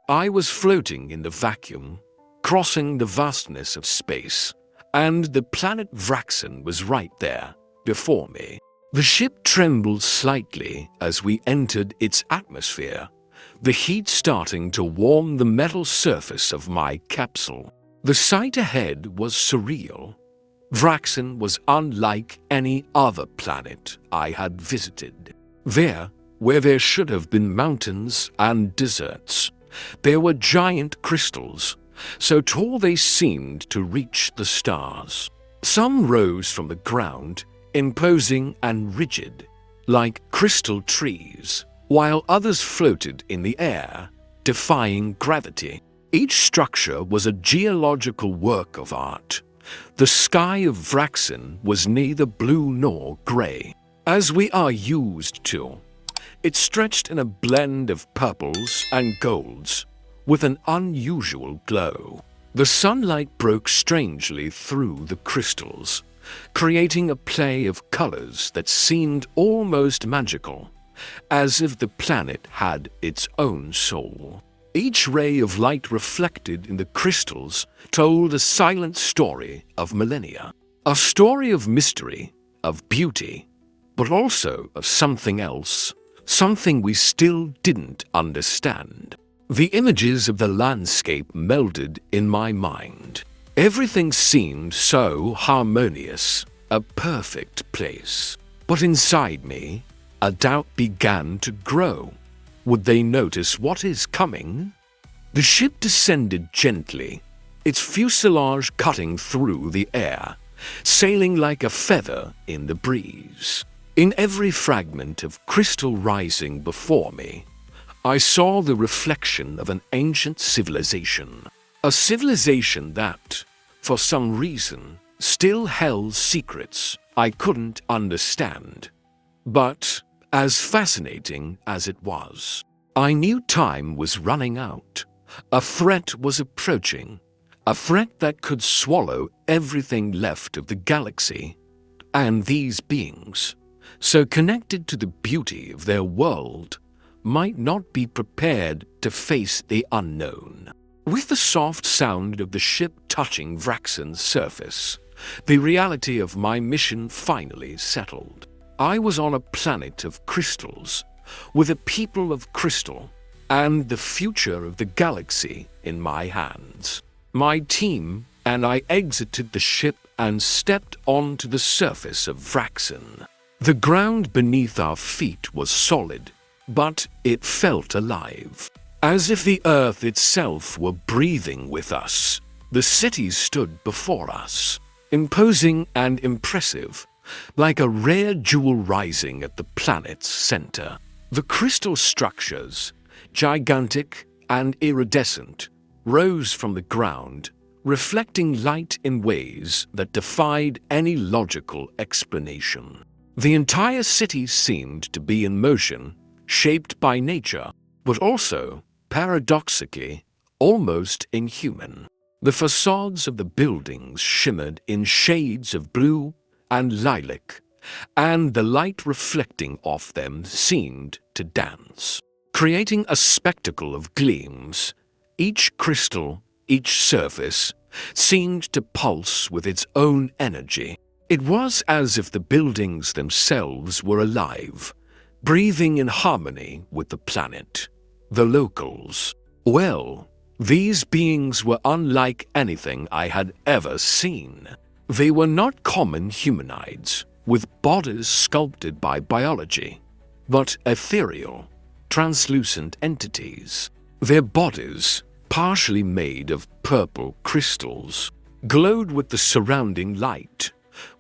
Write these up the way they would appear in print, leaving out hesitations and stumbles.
I was floating in the vacuum, crossing the vastness of space, and the planet Vraxxon was right there, before me. The ship trembled slightly as we entered its atmosphere, the heat starting to warm the metal surface of my capsule. The sight ahead was surreal. Vraxxon was unlike any other planet I had visited. There, where there should have been mountains and deserts, there were giant crystals, so tall they seemed to reach the stars. Some rose from the ground, imposing and rigid, like crystal trees, while others floated in the air, defying gravity. Each structure was a geological work of art. The sky of Vraxxon was neither blue nor grey, as we are used to. It stretched in a blend of purples and golds, with an unusual glow. The sunlight broke strangely through the crystals, creating a play of colors that seemed almost magical, as if the planet had its own soul. Each ray of light reflected in the crystals told a silent story of millennia, a story of mystery, of beauty, but also of something else, something we still didn't understand. The images of the landscape melded in my mind. Everything seemed so harmonious, a perfect place. But inside me, a doubt began to grow. Would they notice what is coming? The ship descended gently, its fuselage cutting through the air, sailing like a feather in the breeze. In every fragment of crystal rising before me, I saw the reflection of an ancient civilization. A civilization that, for some reason, still held secrets I couldn't understand. But, as fascinating as it was, I knew time was running out. A threat was approaching, a threat that could swallow everything left of the galaxy. And these beings, so connected to the beauty of their world, might not be prepared to face the unknown. With the soft sound of the ship touching Vraxxon's surface, the reality of my mission finally settled. I was on a planet of crystals, with a people of crystal, and the future of the galaxy in my hands. My team and I exited the ship and stepped onto the surface of Vraxxon. The ground beneath our feet was solid, but it felt alive. As if the earth itself were breathing with us, the city stood before us, imposing and impressive, like a rare jewel rising at the planet's center. The crystal structures, gigantic and iridescent, rose from the ground, reflecting light in ways that defied any logical explanation. The entire city seemed to be in motion, shaped by nature, but also, paradoxically, almost inhuman. The facades of the buildings shimmered in shades of blue and lilac, and the light reflecting off them seemed to dance, creating a spectacle of gleams. Each crystal, each surface, seemed to pulse with its own energy. It was as if the buildings themselves were alive, breathing in harmony with the planet. The locals. Well, these beings were unlike anything I had ever seen. They were not common humanoids, with bodies sculpted by biology, but ethereal, translucent entities. Their bodies, partially made of purple crystals, glowed with the surrounding light,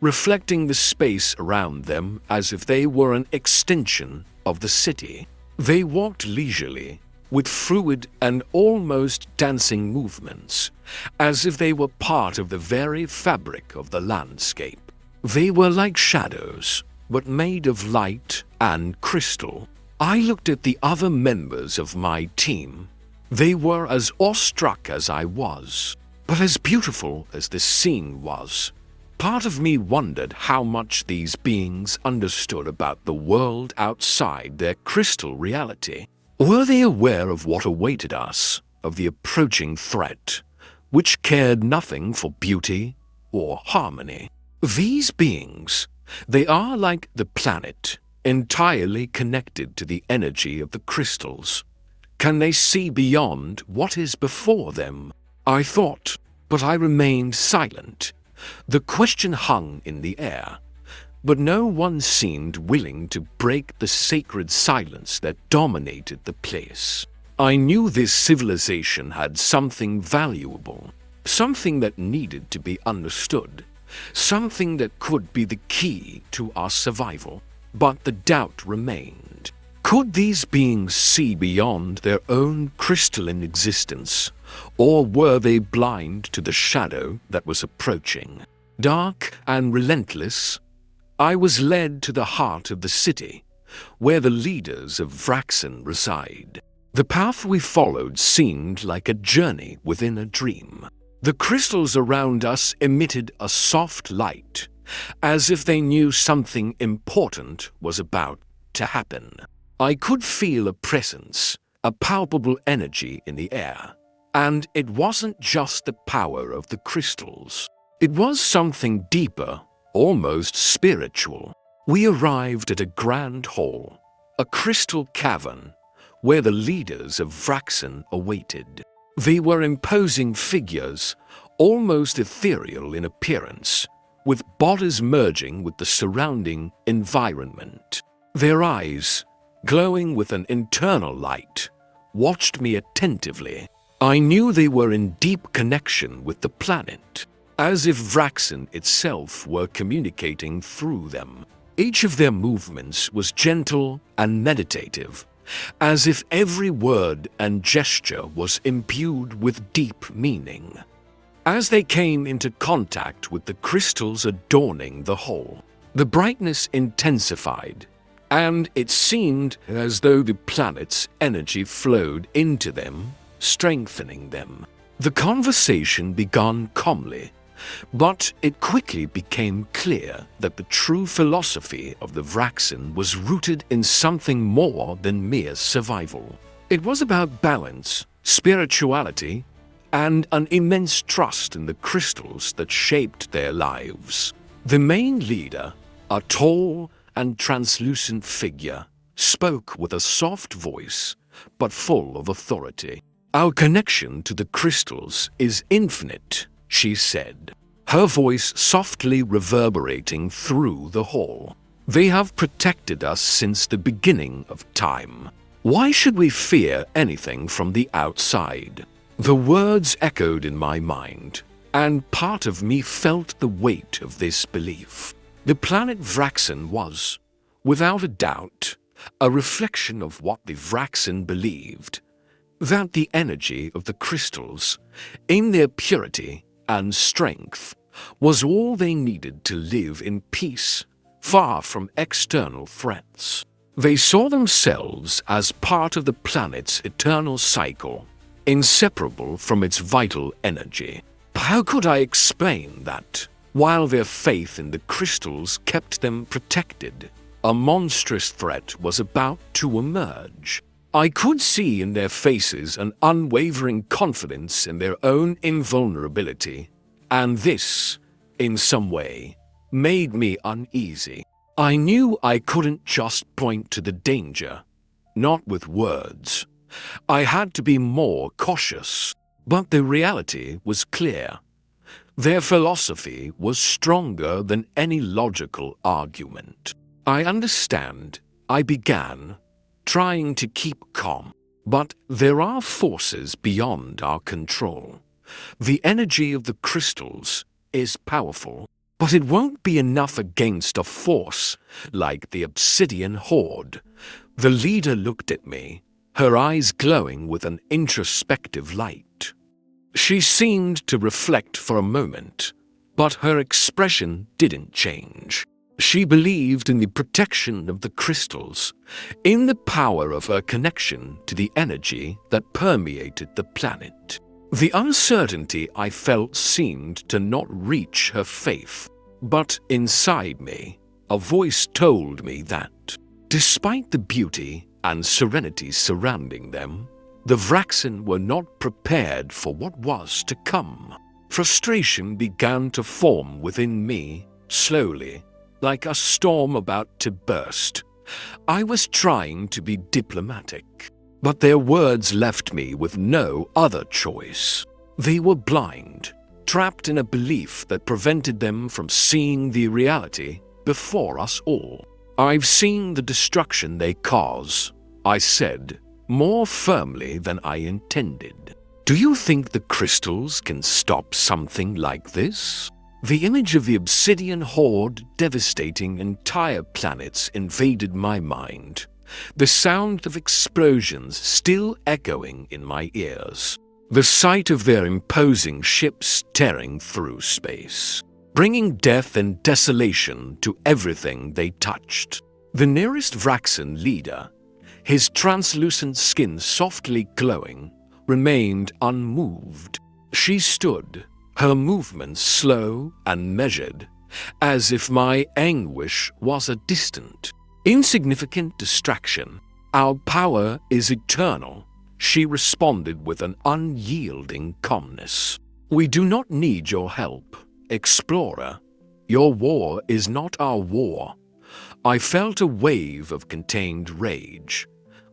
reflecting the space around them as if they were an extension of the city. They walked leisurely, with fluid and almost dancing movements, as if they were part of the very fabric of the landscape. They were like shadows, but made of light and crystal. I looked at the other members of my team. They were as awestruck as I was, but as beautiful as the scene was. Part of me wondered how much these beings understood about the world outside their crystal reality. Were they aware of what awaited us, of the approaching threat, which cared nothing for beauty or harmony? These beings, they are like the planet, entirely connected to the energy of the crystals. Can they see beyond what is before them? I thought, but I remained silent. The question hung in the air, but no one seemed willing to break the sacred silence that dominated the place. I knew this civilization had something valuable, something that needed to be understood, something that could be the key to our survival. But the doubt remained. Could these beings see beyond their own crystalline existence, or were they blind to the shadow that was approaching? Dark and relentless, I was led to the heart of the city, where the leaders of Vraxxon reside. The path we followed seemed like a journey within a dream. The crystals around us emitted a soft light, as if they knew something important was about to happen. I could feel a presence, a palpable energy in the air. And it wasn't just the power of the crystals. It was something deeper, almost spiritual. We arrived at a grand hall, a crystal cavern, where the leaders of Vraxxon awaited. They were imposing figures, almost ethereal in appearance, with bodies merging with the surrounding environment. Their eyes, glowing with an internal light, watched me attentively. I knew they were in deep connection with the planet, as if Vraxxon itself were communicating through them. Each of their movements was gentle and meditative, as if every word and gesture was imbued with deep meaning. As they came into contact with the crystals adorning the hall, the brightness intensified, and it seemed as though the planet's energy flowed into them, strengthening them. The conversation began calmly, but it quickly became clear that the true philosophy of the Vraxxon was rooted in something more than mere survival. It was about balance, spirituality, and an immense trust in the crystals that shaped their lives. The main leader, a tall and translucent figure, spoke with a soft voice, but full of authority. "Our connection to the crystals is infinite," she said, her voice softly reverberating through the hall. "They have protected us since the beginning of time. Why should we fear anything from the outside?" The words echoed in my mind, and part of me felt the weight of this belief. The planet Vraxxon was, without a doubt, a reflection of what the Vraxxon believed, that the energy of the crystals, in their purity and strength, was all they needed to live in peace, far from external threats. They saw themselves as part of the planet's eternal cycle, inseparable from its vital energy. How could I explain that, while their faith in the crystals kept them protected, a monstrous threat was about to emerge? I could see in their faces an unwavering confidence in their own invulnerability, and this, in some way, made me uneasy. I knew I couldn't just point to the danger, not with words. I had to be more cautious, but the reality was clear. Their philosophy was stronger than any logical argument. "I understand," I began, trying to keep calm. "But there are forces beyond our control. The energy of the crystals is powerful, but it won't be enough against a force like the Obsidian Horde." The leader looked at me, her eyes glowing with an introspective light. She seemed to reflect for a moment, but her expression didn't change. She believed in the protection of the crystals, in the power of her connection to the energy that permeated the planet. The uncertainty I felt seemed to not reach her faith, but inside me, a voice told me that, despite the beauty and serenity surrounding them. The Vraxxon were not prepared for what was to come. Frustration began to form within me, slowly, like a storm about to burst. I was trying to be diplomatic, but their words left me with no other choice. They were blind, trapped in a belief that prevented them from seeing the reality before us all. "I've seen the destruction they cause," I said, more firmly than I intended. "Do you think the crystals can stop something like this?" The image of the Obsidian Horde devastating entire planets invaded my mind, the sound of explosions still echoing in my ears. The sight of their imposing ships tearing through space, bringing death and desolation to everything they touched. The nearest Vraxxon leader, his translucent skin softly glowing, remained unmoved. She stood, her movements slow and measured, as if my anguish was a distant, insignificant distraction. "Our power is eternal," she responded with an unyielding calmness. "We do not need your help, Explorer. Your war is not our war." I felt a wave of contained rage,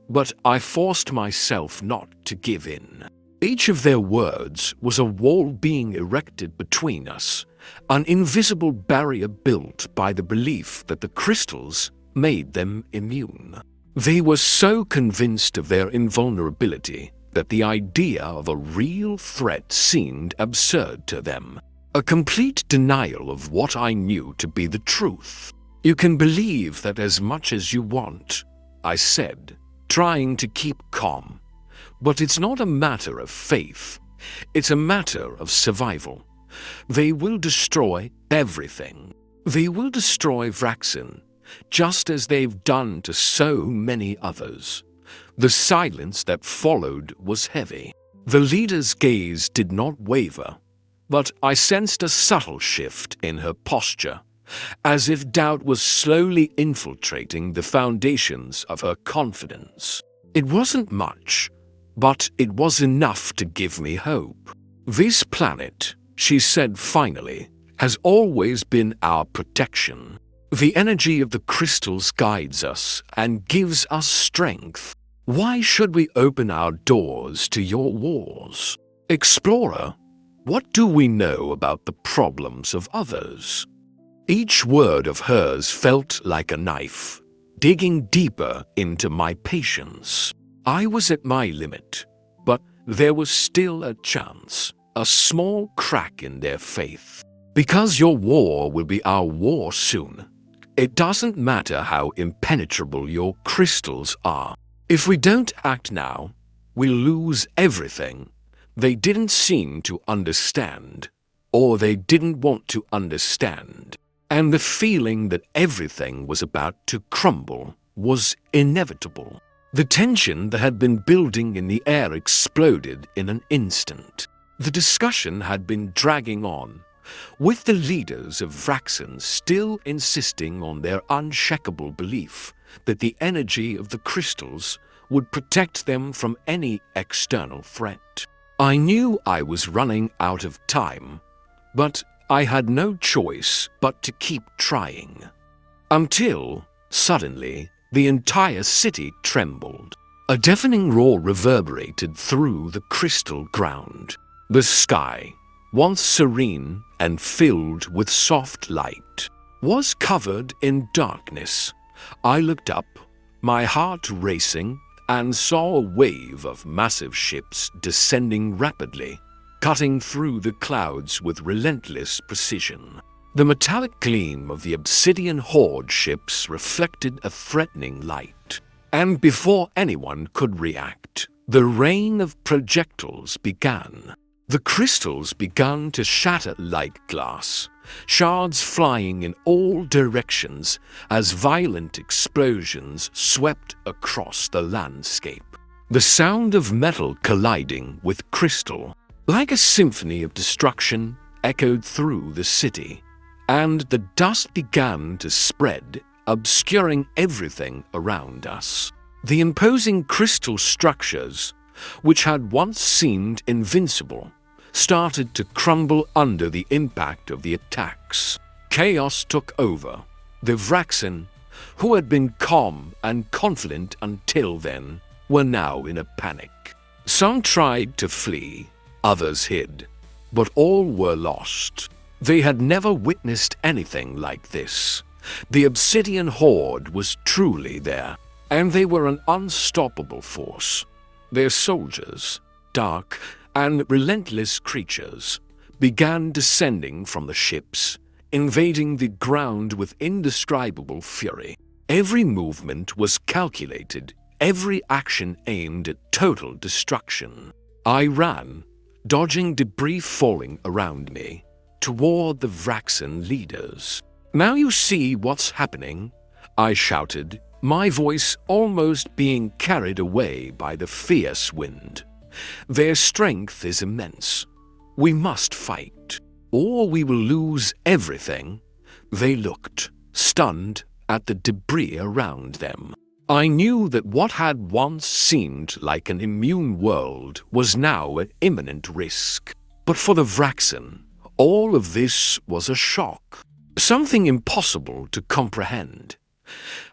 but I forced myself not to give in. Each of their words was a wall being erected between us, an invisible barrier built by the belief that the crystals made them immune. They were so convinced of their invulnerability that the idea of a real threat seemed absurd to them, a complete denial of what I knew to be the truth. "You can believe that as much as you want," I said, trying to keep calm. "But it's not a matter of faith. It's a matter of survival. They will destroy everything. They will destroy Vraxxon, just as they've done to so many others." The silence that followed was heavy. The leader's gaze did not waver, but I sensed a subtle shift in her posture, as if doubt was slowly infiltrating the foundations of her confidence. It wasn't much, but it was enough to give me hope. "This planet," she said finally, "has always been our protection. The energy of the crystals guides us and gives us strength. Why should we open our doors to your wars? Explorer, what do we know about the problems of others?" Each word of hers felt like a knife, digging deeper into my patience. I was at my limit, but there was still a chance, a small crack in their faith. "Because your war will be our war soon. It doesn't matter how impenetrable your crystals are. If we don't act now, we'll lose everything." They didn't seem to understand, or they didn't want to understand, and the feeling that everything was about to crumble was inevitable. The tension that had been building in the air exploded in an instant. The discussion had been dragging on, with the leaders of Vraxxon still insisting on their unshakable belief that the energy of the crystals would protect them from any external threat. I knew I was running out of time, but I had no choice but to keep trying. Until, suddenly, the entire city trembled. A deafening roar reverberated through the crystal ground. The sky, once serene and filled with soft light, was covered in darkness. I looked up, my heart racing, and saw a wave of massive ships descending rapidly, cutting through the clouds with relentless precision. The metallic gleam of the Obsidian Horde ships reflected a threatening light, and before anyone could react, the rain of projectiles began. The crystals began to shatter like glass, shards flying in all directions as violent explosions swept across the landscape. The sound of metal colliding with crystal, like a symphony of destruction, echoed through the city, and the dust began to spread, obscuring everything around us. The imposing crystal structures, which had once seemed invincible, started to crumble under the impact of the attacks. Chaos took over. The Vraxxon, who had been calm and confident until then, were now in a panic. Some tried to flee, others hid, but all were lost. They had never witnessed anything like this. The Obsidian Horde was truly there, and they were an unstoppable force. Their soldiers, dark and relentless creatures, began descending from the ships, invading the ground with indescribable fury. Every movement was calculated, every action aimed at total destruction. I ran, dodging debris falling around me, toward the Vraxxon leaders. "Now you see what's happening," I shouted, my voice almost being carried away by the fierce wind. "Their strength is immense. We must fight, or we will lose everything." They looked, stunned, at the debris around them. I knew that what had once seemed like an immune world was now at imminent risk. But for the Vraxxon, all of this was a shock, something impossible to comprehend.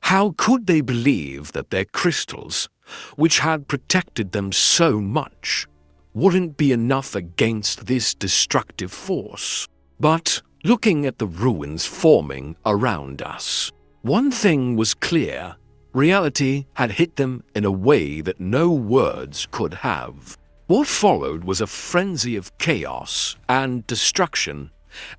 How could they believe that their crystals, which had protected them so much, wouldn't be enough against this destructive force? But looking at the ruins forming around us, one thing was clear. Reality had hit them in a way that no words could have. What followed was a frenzy of chaos and destruction,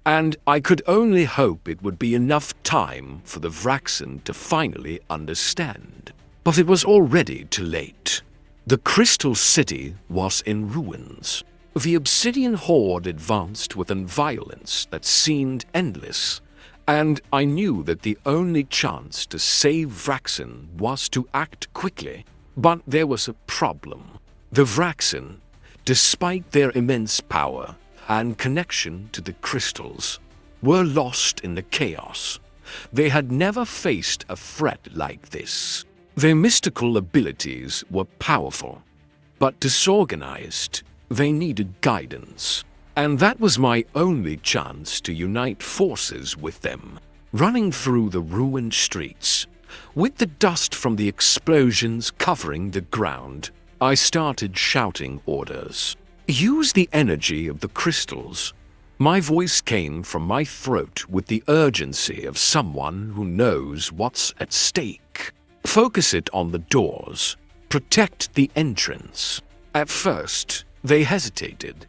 and I could only hope it would be enough time for the Vraxxon to finally understand. But it was already too late. The Crystal City was in ruins. The Obsidian Horde advanced with a violence that seemed endless, and I knew that the only chance to save Vraxxon was to act quickly. But there was a problem. The Vraxxon, despite their immense power and connection to the crystals, were lost in the chaos. They had never faced a threat like this. Their mystical abilities were powerful, but disorganized. They needed guidance, and that was my only chance to unite forces with them. Running through the ruined streets, with the dust from the explosions covering the ground, I started shouting orders. "Use the energy of the crystals." My voice came from my throat with the urgency of someone who knows what's at stake. "Focus it on the doors. Protect the entrance." At first, they hesitated.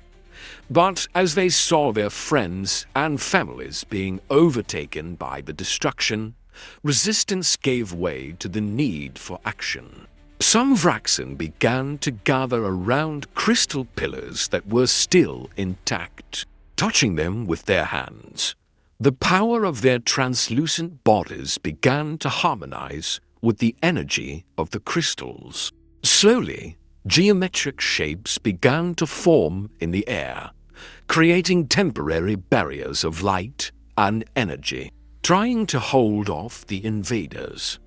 But as they saw their friends and families being overtaken by the destruction, resistance gave way to the need for action. Some Vraxxon began to gather around crystal pillars that were still intact, touching them with their hands. The power of their translucent bodies began to harmonize with the energy of the crystals. Slowly, geometric shapes began to form in the air, creating temporary barriers of light and energy, trying to hold off the invaders.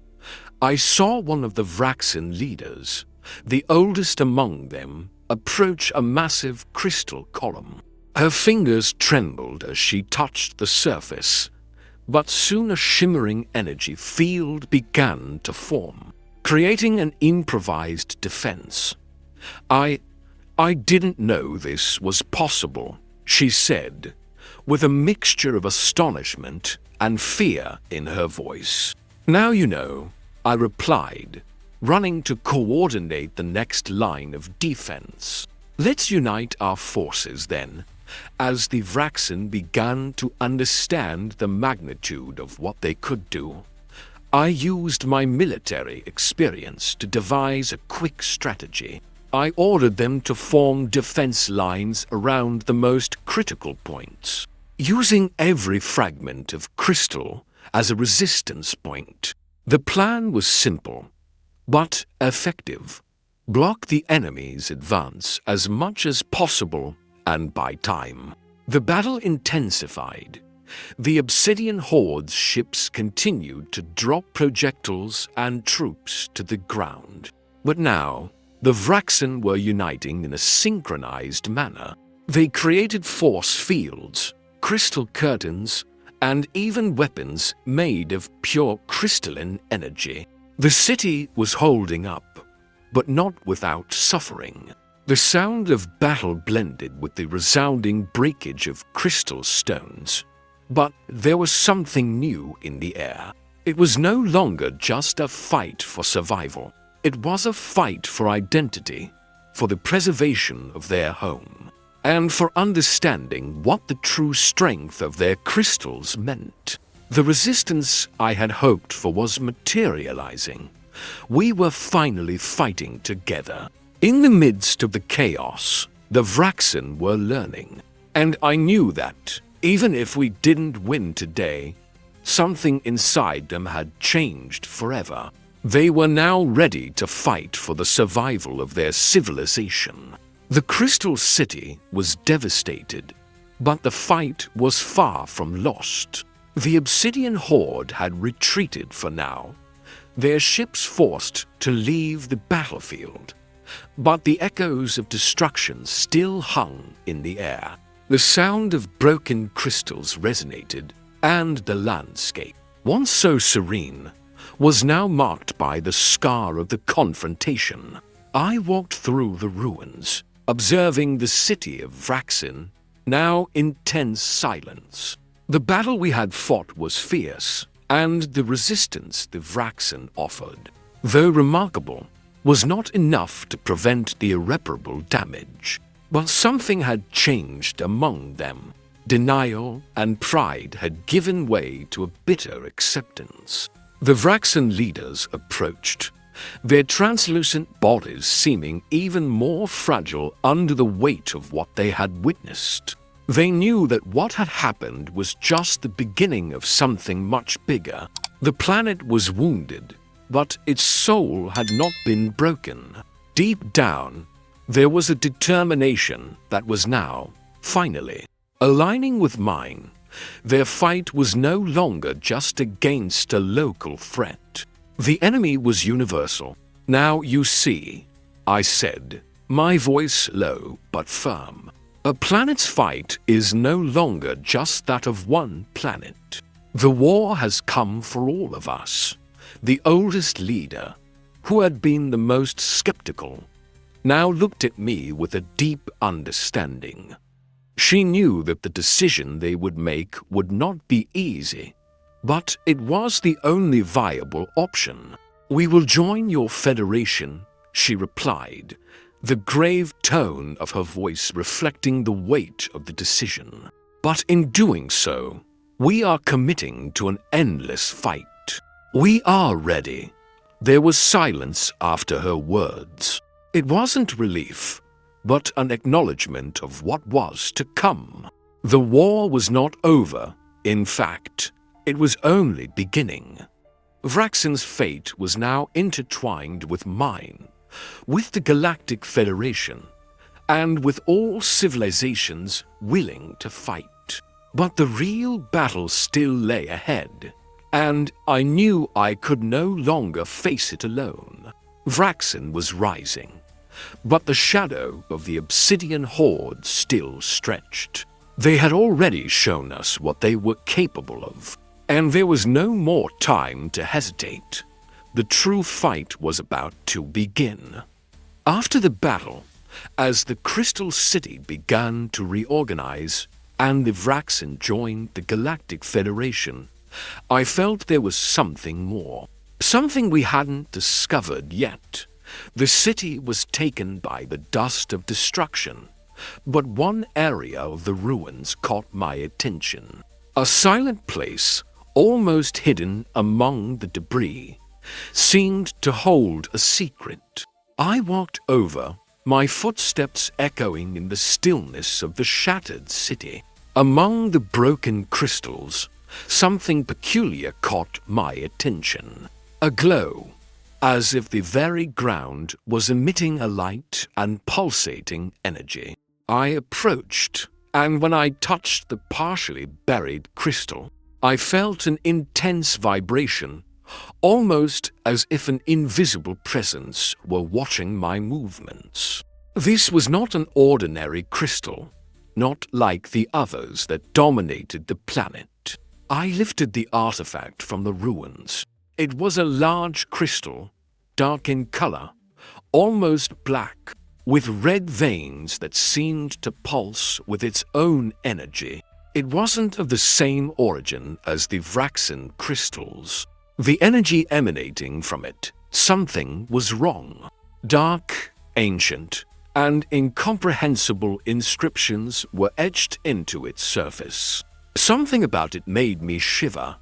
I saw one of the Vraxxon leaders, the oldest among them, approach a massive crystal column. Her fingers trembled as she touched the surface, but soon a shimmering energy field began to form, creating an improvised defense. I didn't know this was possible," she said, with a mixture of astonishment and fear in her voice. "Now you know," I replied, running to coordinate the next line of defense. "Let's unite our forces then." As the Vraxxon began to understand the magnitude of what they could do, I used my military experience to devise a quick strategy. I ordered them to form defense lines around the most critical points, using every fragment of crystal as a resistance point. The plan was simple, but effective. Block the enemy's advance as much as possible and buy time. The battle intensified, The Obsidian Horde's ships continued to drop projectiles and troops to the ground. But now, the Vraxxon were uniting in a synchronized manner. They created force fields, crystal curtains, and even weapons made of pure crystalline energy. The city was holding up, but not without suffering. The sound of battle blended with the resounding breakage of crystal stones. But there was something new in the air. It was no longer just a fight for survival. It was a fight for identity, for the preservation of their home, and for understanding what the true strength of their crystals meant. The resistance I had hoped for was materializing. We were finally fighting together. In the midst of the chaos, the Vraxxon were learning, and I knew that, even if we didn't win today, something inside them had changed forever. They were now ready to fight for the survival of their civilization. The Crystal City was devastated, but the fight was far from lost. The Obsidian Horde had retreated for now, their ships forced to leave the battlefield. But the echoes of destruction still hung in the air. The sound of broken crystals resonated, and the landscape, once so serene, was now marked by the scar of the confrontation. I walked through the ruins, observing the city of Vraxxon, now in tense silence. The battle we had fought was fierce, and the resistance the Vraxxon offered, though remarkable, was not enough to prevent the irreparable damage. But something had changed among them. Denial and pride had given way to a bitter acceptance. The Vraxxon leaders approached, their translucent bodies seeming even more fragile under the weight of what they had witnessed. They knew that what had happened was just the beginning of something much bigger. The planet was wounded, but its soul had not been broken. Deep down, there was a determination that was now, finally, aligning with mine. Their fight was no longer just against a local threat. The enemy was universal. Now you see, I said, my voice low but firm. A planet's fight is no longer just that of one planet. The war has come for all of us. The oldest leader, who had been the most skeptical, now looked at me with a deep understanding. She knew that the decision they would make would not be easy, but it was the only viable option. "We will join your federation," she replied, the grave tone of her voice reflecting the weight of the decision. "But in doing so, we are committing to an endless fight. We are ready." There was silence after her words. It wasn't relief, but an acknowledgement of what was to come. The war was not over. In fact, it was only beginning. Vraxxon's fate was now intertwined with mine, with the Galactic Federation, and with all civilizations willing to fight. But the real battle still lay ahead, and I knew I could no longer face it alone. Vraxxon was rising, but the shadow of the Obsidian Horde still stretched. They had already shown us what they were capable of, and there was no more time to hesitate. The true fight was about to begin. After the battle, as the Crystal City began to reorganize and the Vraxxon joined the Galactic Federation, I felt there was something more, something we hadn't discovered yet. The city was taken by the dust of destruction, but one area of the ruins caught my attention. A silent place, almost hidden among the debris, seemed to hold a secret. I walked over, my footsteps echoing in the stillness of the shattered city. Among the broken crystals, something peculiar caught my attention. A glow, as if the very ground was emitting a light and pulsating energy. I approached, and when I touched the partially buried crystal, I felt an intense vibration, almost as if an invisible presence were watching my movements. This was not an ordinary crystal, not like the others that dominated the planet. I lifted the artifact from the ruins. It was a large crystal, dark in color, almost black, with red veins that seemed to pulse with its own energy. It wasn't of the same origin as the Vraxxon crystals. The energy emanating from it, something was wrong. Dark, ancient, and incomprehensible inscriptions were etched into its surface. Something about it made me shiver.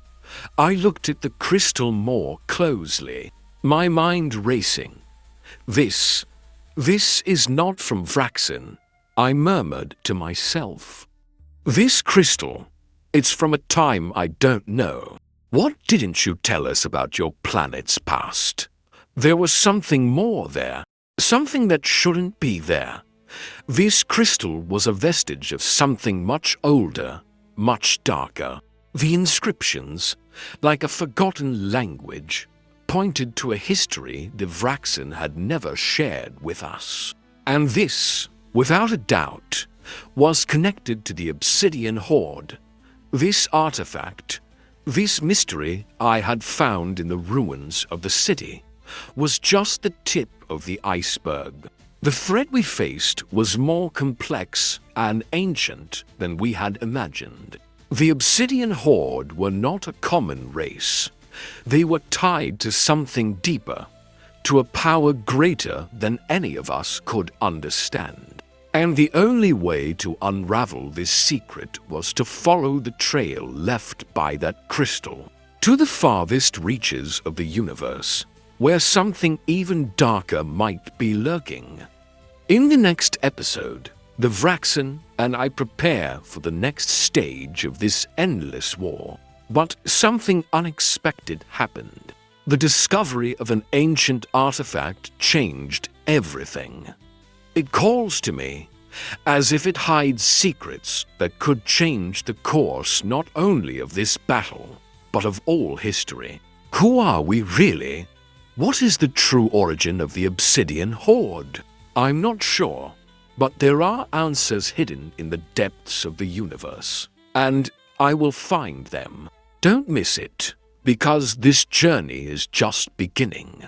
I looked at the crystal more closely, my mind racing. This is not from Vraxxon, I murmured to myself. This crystal, it's from a time I don't know. What didn't you tell us about your planet's past? There was something more there, something that shouldn't be there. This crystal was a vestige of something much older, much darker. The inscriptions, like a forgotten language, pointed to a history the Vraxxon had never shared with us. And this, without a doubt, was connected to the Obsidian Horde. This artifact, this mystery I had found in the ruins of the city, was just the tip of the iceberg. The threat we faced was more complex and ancient than we had imagined. The Obsidian Horde were not a common race. They were tied to something deeper, to a power greater than any of us could understand. And the only way to unravel this secret was to follow the trail left by that crystal to the farthest reaches of the universe, where something even darker might be lurking. In the next episode, the Vraxxon and I prepare for the next stage of this endless war. But something unexpected happened. The discovery of an ancient artifact changed everything. It calls to me, as if it hides secrets that could change the course not only of this battle, but of all history. Who are we really? What is the true origin of the Obsidian Horde? I'm not sure, but there are answers hidden in the depths of the universe, and I will find them. Don't miss it, because this journey is just beginning.